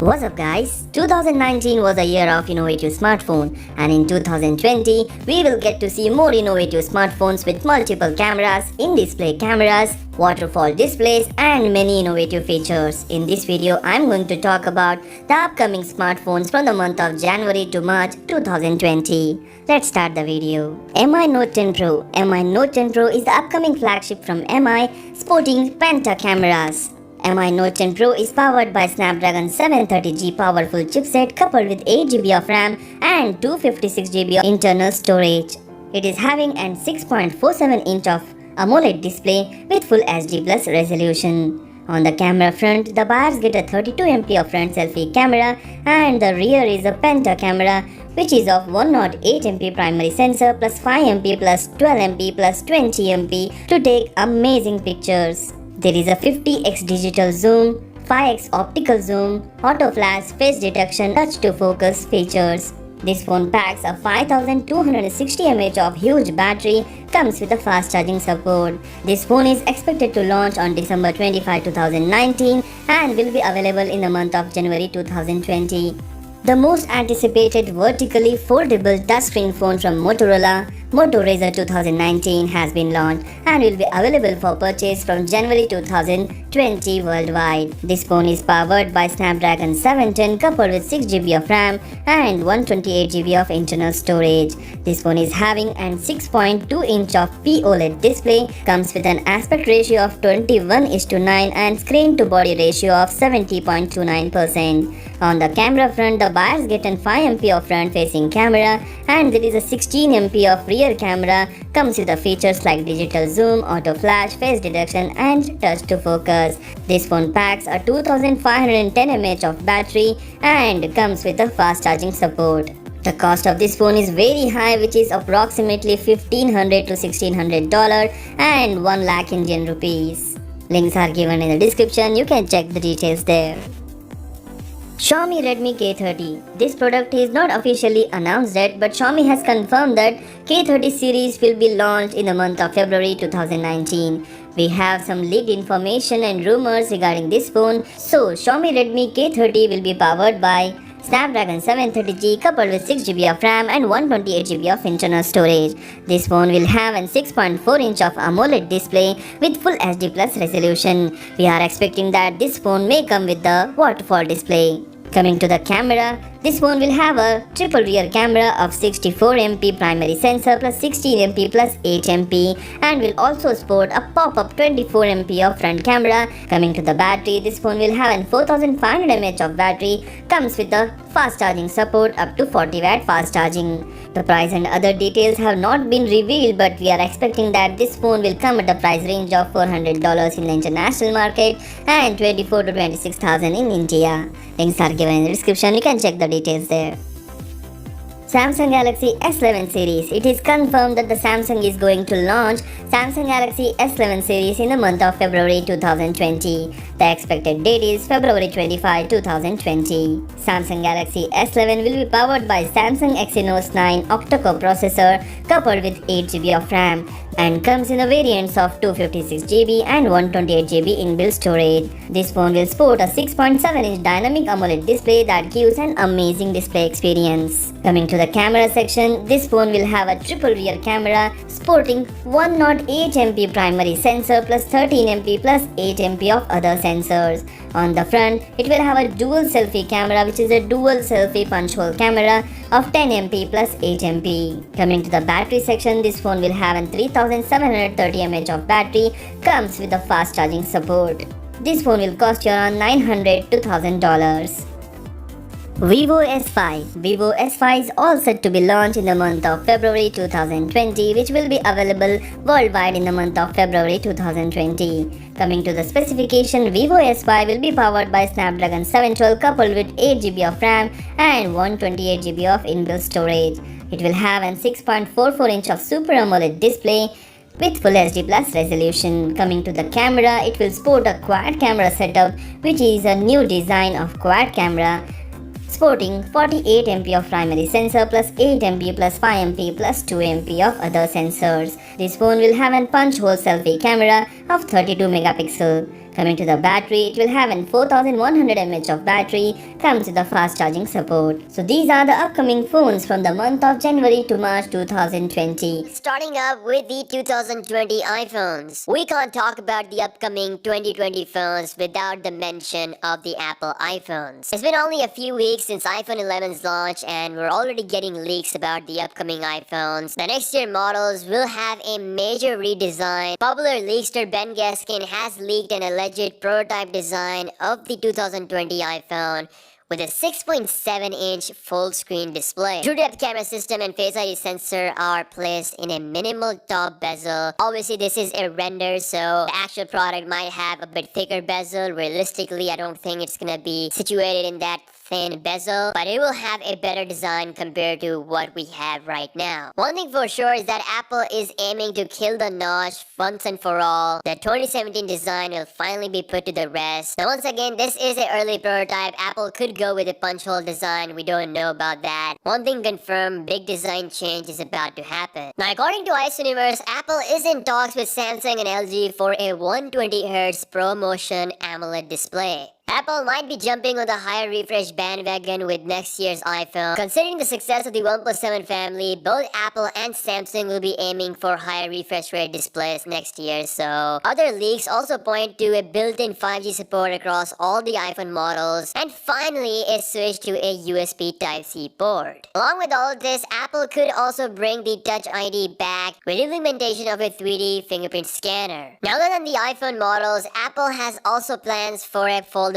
What's up guys? 2019 was a year of innovative smartphone, and in 2020 we will get to see more innovative smartphones with multiple cameras, in-display cameras, waterfall displays and many innovative features. In this video I am going to talk about the upcoming smartphones from the month of January to March 2020. Let's start the video. MI Note 10 Pro. MI Note 10 Pro is the upcoming flagship from MI, sporting penta cameras. MI Note 10 Pro is powered by Snapdragon 730G powerful chipset coupled with 8GB of RAM and 256GB of internal storage. It is having an 6.47-inch of AMOLED display with Full HD Plus resolution. On the camera front, the buyers get a 32MP of front selfie camera and the rear is a penta camera which is of 108MP primary sensor plus 5MP plus 12MP plus 20MP to take amazing pictures. There is a 50x digital zoom, 5x optical zoom, auto flash, face detection, touch to focus features. This phone packs a 5260 mAh of huge battery, comes with a fast charging support. This phone is expected to launch on December 25, 2019 and will be available in the month of January 2020. The most anticipated vertically foldable touchscreen phone from Motorola, Moto Razr 2019 has been launched and will be available for purchase from January 2020 worldwide. This phone is powered by Snapdragon 710 coupled with 6GB of RAM and 128GB of internal storage. This phone is having an 6.2-inch of POLED display, comes with an aspect ratio of 21:9 and screen to body ratio of 70.29%. On the camera front, the buyers get an 5MP of front-facing camera and there is a 16MP of rear camera, comes with the features like digital zoom, auto flash, face detection and touch to focus. This phone packs a 2510 mAh of battery and comes with a fast charging support. The cost of this phone is very high, which is approximately $1,500 to $1,600 and 1 lakh Indian rupees. Links are given in the description, you can check the details there. Xiaomi Redmi K30. This product is not officially announced yet, but Xiaomi has confirmed that K30 series will be launched in the month of February 2019. We have some leaked information and rumors regarding this phone. So Xiaomi Redmi K30 will be powered by Snapdragon 730G coupled with 6GB of RAM and 128GB of internal storage. This phone will have an 6.4-inch of AMOLED display with Full HD Plus resolution. We are expecting that this phone may come with the waterfall display. Coming to the camera, this phone will have a triple rear camera of 64MP primary sensor plus 16MP plus 8MP and will also sport a pop-up 24MP of front camera. Coming to the battery, this phone will have an 4500 mAh of battery, comes with a fast charging support up to 40W fast charging. The price and other details have not been revealed, but we are expecting that this phone will come at a price range of $400 in the international market and $24,000 to $26,000 in India. Links are given in the description, you can check the details there. Samsung Galaxy S11 series. It is confirmed that the Samsung is going to launch Samsung Galaxy S11 series in the month of February 2020. The expected date is February 25, 2020. Samsung Galaxy S11 will be powered by Samsung Exynos 9 octa-core processor coupled with 8GB of RAM and comes in the variants of 256GB and 128GB inbuilt storage. This phone will sport a 6.7-inch dynamic AMOLED display that gives an amazing display experience. Coming to the camera section, this phone will have a triple rear camera sporting 108MP primary sensor plus 13MP plus 8MP of other sensors. On the front, it will have a dual selfie camera, which is a dual selfie punch hole camera of 10MP plus 8MP. Coming to the battery section, this phone will have a 3730 mAh of battery, comes with a fast charging support. This phone will cost you around $900 to $1,000. Vivo S5. Vivo S5 is all set to be launched in the month of February 2020, which will be available worldwide in the month of February 2020. Coming to the specification, Vivo S5 will be powered by Snapdragon 712 coupled with 8GB of RAM and 128GB of inbuilt storage. It will have an 6.44-inch of Super AMOLED display with Full HD Plus resolution. Coming to the camera, it will sport a quad camera setup, which is a new design of quad camera, sporting 48MP of primary sensor plus 8MP plus 5MP plus 2MP of other sensors. This phone will have a punch hole selfie camera of 32 megapixel. Coming to the battery, it will have an 4100 mAh of battery, comes with a fast charging support. So these are the upcoming phones from the month of January to March 2020. Starting up with the 2020 iPhones. We can't talk about the upcoming 2020 phones without the mention of the Apple iPhones. It's been only a few weeks since iPhone 11's launch and we're already getting leaks about the upcoming iPhones. The next year models will have a major redesign. Popular leakster Ben Gaskin has leaked an alleged prototype design of the 2020 iPhone with a 6.7-inch full-screen display. True depth camera system and Face ID sensor are placed in a minimal top bezel. Obviously, this is a render, so the actual product might have a bit thicker bezel. Realistically, I don't think it's gonna be situated in that thin bezel, but it will have a better design compared to what we have right now. One thing for sure is that Apple is aiming to kill the notch once and for all. The 2017 design will finally be put to the rest. Now once again, this is an early prototype. Apple could go with a punch hole design. We don't know about that. One thing confirmed, big design change is about to happen. Now according to Ice Universe, Apple is in talks with Samsung and LG for a 120Hz ProMotion AMOLED display. Apple might be jumping on the higher refresh bandwagon with next year's iPhone. Considering the success of the OnePlus 7 family, both Apple and Samsung will be aiming for higher refresh rate displays next year, so other leaks also point to a built-in 5G support across all the iPhone models, and finally a switch to a USB Type-C port. Along with all of this, Apple could also bring the Touch ID back with implementation of a 3D fingerprint scanner. Now, other than the iPhone models, Apple has also plans for a foldable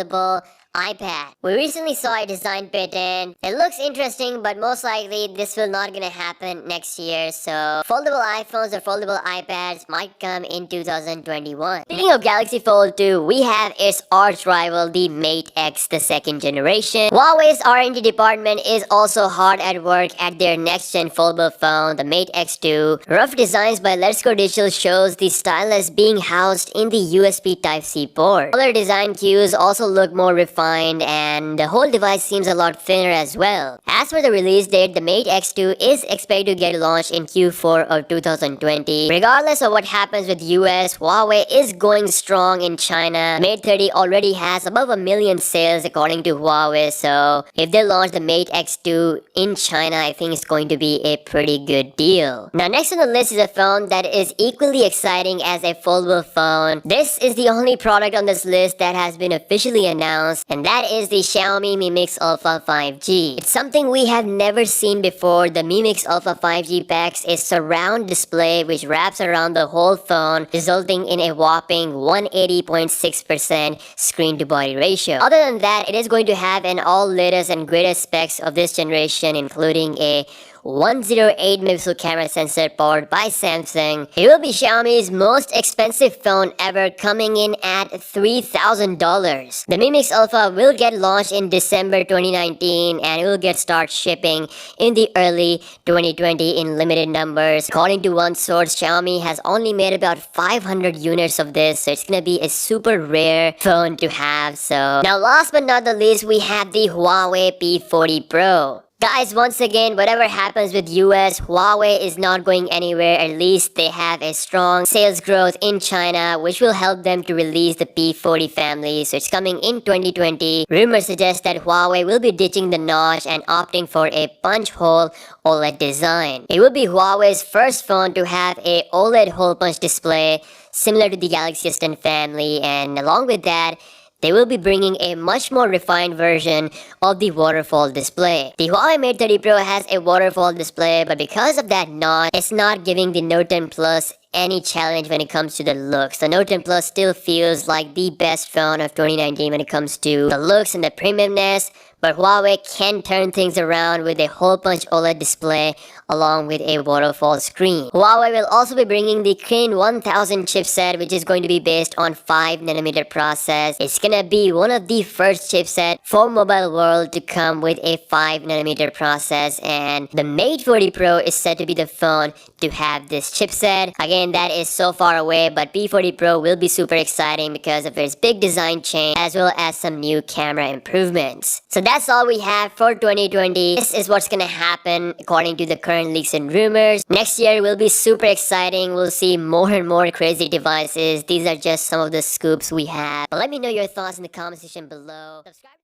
iPad. We recently saw a design patent. It looks interesting, but most likely this will not gonna happen next year, so foldable iPhones or foldable iPads might come in 2021. Speaking of Galaxy Fold 2, we have its arch rival, the Mate X, the second generation. Huawei's R&D department is also hard at work at their next-gen foldable phone, the Mate X2. Rough designs by Let's Go Digital shows the stylus being housed in the USB Type-C port. Other design cues also look more refined, and the whole device seems a lot thinner as well. As for the release date, the Mate X2 is expected to get launched in Q4 of 2020. Regardless of what happens with US, Huawei is going strong in China. Mate 30 already has above 1 million sales according to Huawei, so if they launch the Mate X2 in China, I think it's going to be a pretty good deal. Now next on the list is a phone that is equally exciting as a foldable phone. This is the only product on this list that has been officially announced, and that is the Xiaomi Mi Mix Alpha 5G. It's something we have never seen before. The Mi Mix Alpha 5G packs a surround display which wraps around the whole phone, resulting in a whopping 180.6% screen to body ratio. Other than that, it is going to have an all latest and greatest specs of this generation, including a 108 megapixel camera sensor powered by Samsung. It will be Xiaomi's most expensive phone ever, coming in at $3,000. The Mi Mix Alpha will get launched in December 2019 and it will get start shipping in the early 2020 in limited numbers. According to one source, Xiaomi has only made about 500 units of this, so it's gonna be a super rare phone to have. So now last but not the least, we have the Huawei P40 Pro. Guys, once again, whatever happens with US, Huawei is not going anywhere. At least they have a strong sales growth in China, which will help them to release the P40 family. So it's coming in 2020. Rumors suggest that Huawei will be ditching the notch and opting for a punch hole OLED design. It will be Huawei's first phone to have a OLED hole punch display similar to the Galaxy S10 family, and along with that, they will be bringing a much more refined version of the waterfall display. The Huawei Mate 30 Pro has a waterfall display, but because of that notch, it's not giving the Note 10 Plus any challenge when it comes to the looks. The Note 10 Plus still feels like the best phone of 2019 when it comes to the looks and the premiumness, but Huawei can turn things around with a hole punch OLED display along with a waterfall screen. Huawei will also be bringing the Kirin 1000 chipset, which is going to be based on 5nm process. It's gonna be one of the first chipset for mobile world to come with a 5nm process, and the Mate 40 Pro is said to be the phone to have this chipset. Again, P39 that is so far away, but P40 Pro will be super exciting because of its big design change as well as some new camera improvements. So that's all we have for 2020. This is what's gonna happen according to the current leaks and rumors. Next year will be super exciting. We'll see more and more crazy devices. These are just some of the scoops we have. But let me know your thoughts in the comment section below. Subscribe